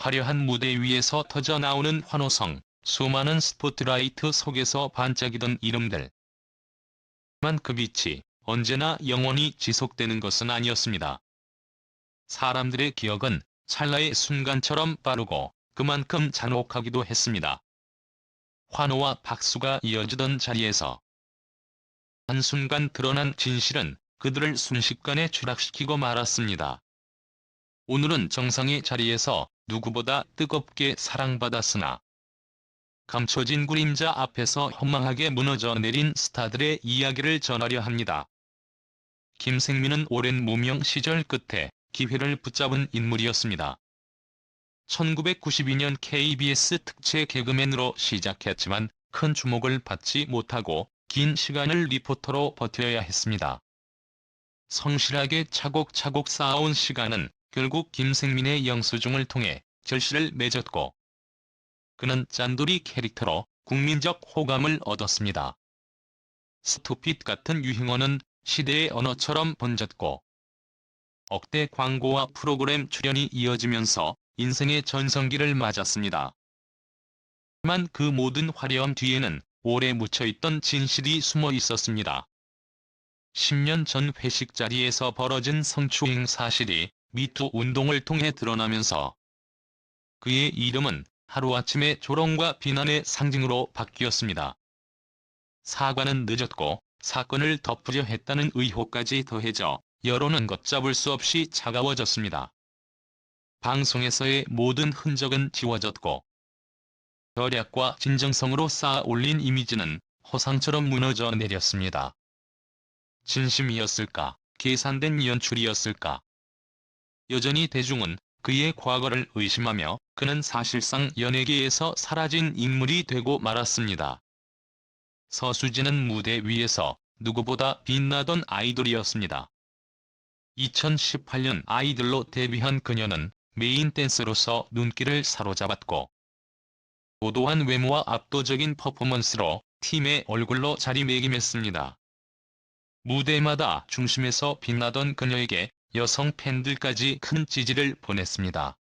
화려한 무대 위에서 터져나오는 환호성, 수많은 스포트라이트 속에서 반짝이던 이름들. 하지만 그 빛이 언제나 영원히 지속되는 것은 아니었습니다. 사람들의 기억은 찰나의 순간처럼 빠르고 그만큼 잔혹하기도 했습니다. 환호와 박수가 이어지던 자리에서 한순간 드러난 진실은 그들을 순식간에 추락시키고 말았습니다. 오늘은 정상의 자리에서 누구보다 뜨겁게 사랑받았으나 감춰진 그림자 앞에서 허망하게 무너져 내린 스타들의 이야기를 전하려 합니다. 김생민은 오랜 무명 시절 끝에 기회를 붙잡은 인물이었습니다. 1992년 KBS 특채 개그맨으로 시작했지만 큰 주목을 받지 못하고 긴 시간을 리포터로 버텨야 했습니다. 성실하게 차곡차곡 쌓아온 시간은 결국 김생민의 영수증을 통해 결실을 맺었고 그는 짠돌이 캐릭터로 국민적 호감을 얻었습니다. 스투핏 같은 유행어는 시대의 언어처럼 번졌고 억대 광고와 프로그램 출연이 이어지면서 인생의 전성기를 맞았습니다. 하지만 그 모든 화려함 뒤에는 오래 묻혀있던 진실이 숨어 있었습니다. 10년 전 회식 자리에서 벌어진 성추행 사실이 미투 운동을 통해 드러나면서 그의 이름은 하루아침에 조롱과 비난의 상징으로 바뀌었습니다. 사과는 늦었고 사건을 덮으려 했다는 의혹까지 더해져 여론은 걷잡을 수 없이 차가워졌습니다. 방송에서의 모든 흔적은 지워졌고 절약과 진정성으로 쌓아 올린 이미지는 허상처럼 무너져 내렸습니다. 진심이었을까? 계산된 연출이었을까? 여전히 대중은 그의 과거를 의심하며 그는 사실상 연예계에서 사라진 인물이 되고 말았습니다. 서수진은 무대 위에서 누구보다 빛나던 아이돌이었습니다. 2018년 아이들로 데뷔한 그녀는 메인 댄서로서 눈길을 사로잡았고 고도한 외모와 압도적인 퍼포먼스로 팀의 얼굴로 자리매김했습니다. 무대마다 중심에서 빛나던 그녀에게 여성 팬들까지 큰 지지를 보냈습니다.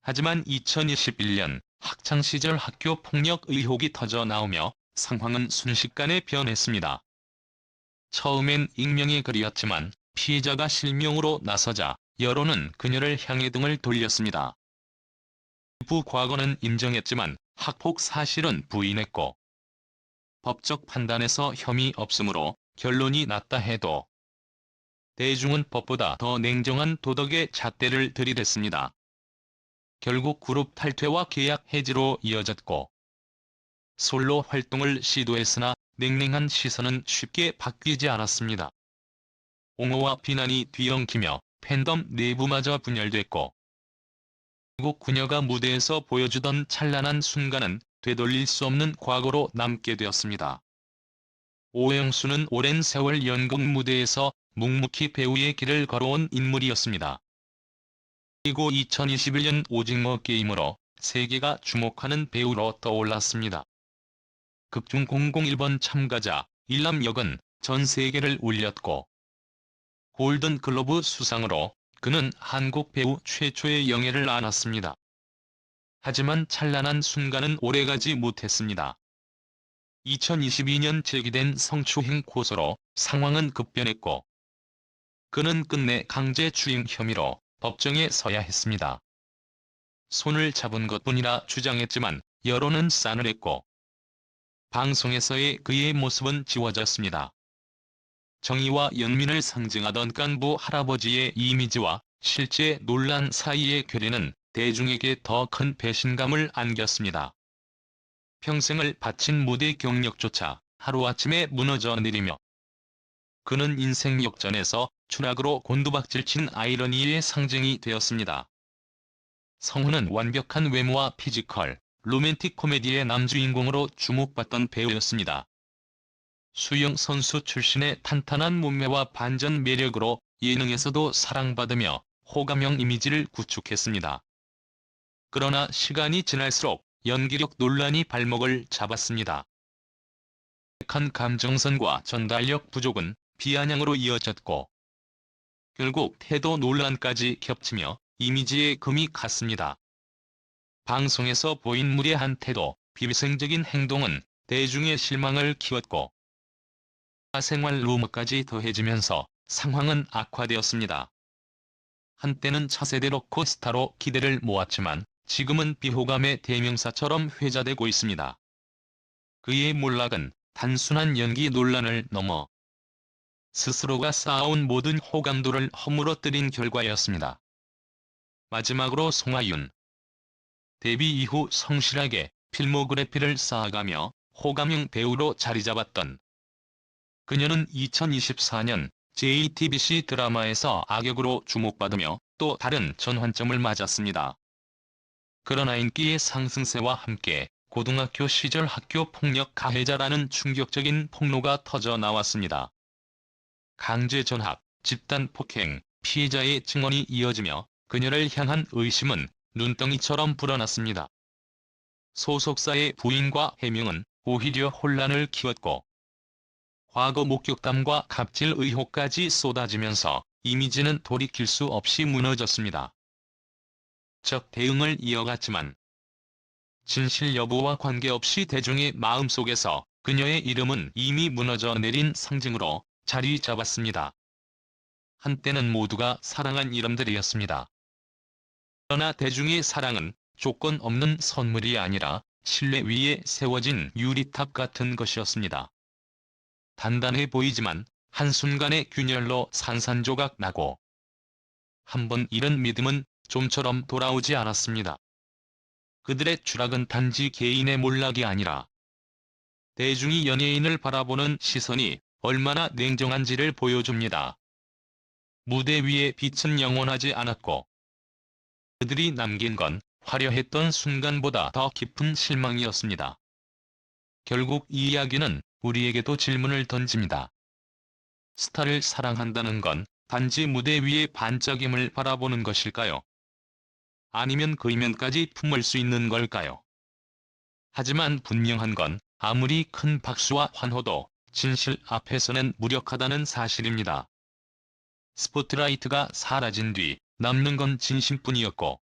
하지만 2021년 학창시절 학교 폭력 의혹이 터져 나오며 상황은 순식간에 변했습니다. 처음엔 익명의 글이었지만 피해자가 실명으로 나서자 여론은 그녀를 향해 등을 돌렸습니다. 일부 과거는 인정했지만 학폭 사실은 부인했고 법적 판단에서 혐의 없으므로 결론이 났다 해도 대중은 법보다 더 냉정한 도덕의 잣대를 들이댔습니다. 결국 그룹 탈퇴와 계약 해지로 이어졌고 솔로 활동을 시도했으나 냉랭한 시선은 쉽게 바뀌지 않았습니다. 옹호와 비난이 뒤엉키며 팬덤 내부마저 분열됐고 결국 그녀가 무대에서 보여주던 찬란한 순간은 되돌릴 수 없는 과거로 남게 되었습니다. 오영수는 오랜 세월 연극 무대에서 묵묵히 배우의 길을 걸어온 인물이었습니다. 그리고 2021년 오징어 게임으로 세계가 주목하는 배우로 떠올랐습니다. 극중 001번 참가자 일람 역은 전 세계를 울렸고 골든 글로브 수상으로 그는 한국 배우 최초의 영예를 안았습니다. 하지만 찬란한 순간은 오래가지 못했습니다. 2022년 제기된 성추행 고소로 상황은 급변했고 그는 끝내 강제추행 혐의로 법정에 서야 했습니다. 손을 잡은 것뿐이라 주장했지만 여론은 싸늘했고 방송에서의 그의 모습은 지워졌습니다. 정의와 연민을 상징하던 깐부 할아버지의 이미지와 실제 논란 사이의 괴리는 대중에게 더 큰 배신감을 안겼습니다. 평생을 바친 무대 경력조차 하루아침에 무너져 내리며 그는 인생 역전에서 추락으로 곤두박질친 아이러니의 상징이 되었습니다. 성훈은 완벽한 외모와 피지컬, 로맨틱 코미디의 남주인공으로 주목받던 배우였습니다. 수영 선수 출신의 탄탄한 몸매와 반전 매력으로 예능에서도 사랑받으며 호감형 이미지를 구축했습니다. 그러나 시간이 지날수록 연기력 논란이 발목을 잡았습니다. 한 감정선과 전달력 부족은 비아냥으로 이어졌고 결국 태도 논란까지 겹치며 이미지에 금이 갔습니다. 방송에서 보인 무례한 태도, 비위생적인 행동은 대중의 실망을 키웠고 사생활 루머까지 더해지면서 상황은 악화되었습니다. 한때는 차세대 로코 스타로 기대를 모았지만 지금은 비호감의 대명사처럼 회자되고 있습니다. 그의 몰락은 단순한 연기 논란을 넘어 스스로가 쌓아온 모든 호감도를 허물어뜨린 결과였습니다. 마지막으로 송하윤. 데뷔 이후 성실하게 필모그래피를 쌓아가며 호감형 배우로 자리잡았던 그녀는 2024년 JTBC 드라마에서 악역으로 주목받으며 또 다른 전환점을 맞았습니다. 그러나 인기의 상승세와 함께 고등학교 시절 학교 폭력 가해자라는 충격적인 폭로가 터져 나왔습니다. 강제 전학, 집단 폭행, 피해자의 증언이 이어지며 그녀를 향한 의심은 눈덩이처럼 불어났습니다. 소속사의 부인과 해명은 오히려 혼란을 키웠고 과거 목격담과 갑질 의혹까지 쏟아지면서 이미지는 돌이킬 수 없이 무너졌습니다. 적 대응을 이어갔지만 진실 여부와 관계없이 대중의 마음속에서 그녀의 이름은 이미 무너져 내린 상징으로 자리 잡았습니다. 한때는 모두가 사랑한 이름들이었습니다. 그러나 대중의 사랑은 조건 없는 선물이 아니라 신뢰 위에 세워진 유리탑 같은 것이었습니다. 단단해 보이지만 한순간의 균열로 산산조각 나고 한번 잃은 믿음은 좀처럼 돌아오지 않았습니다. 그들의 추락은 단지 개인의 몰락이 아니라 대중이 연예인을 바라보는 시선이 얼마나 냉정한지를 보여줍니다. 무대 위의 빛은 영원하지 않았고 그들이 남긴 건 화려했던 순간보다 더 깊은 실망이었습니다. 결국 이 이야기는 우리에게도 질문을 던집니다. 스타를 사랑한다는 건 단지 무대 위의 반짝임을 바라보는 것일까요? 아니면 그 이면까지 품을 수 있는 걸까요? 하지만 분명한 건 아무리 큰 박수와 환호도 진실 앞에서는 무력하다는 사실입니다. 스포트라이트가 사라진 뒤 남는 건 진심뿐이었고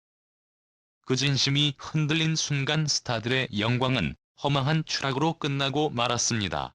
그 진심이 흔들린 순간 스타들의 영광은 허망한 추락으로 끝나고 말았습니다.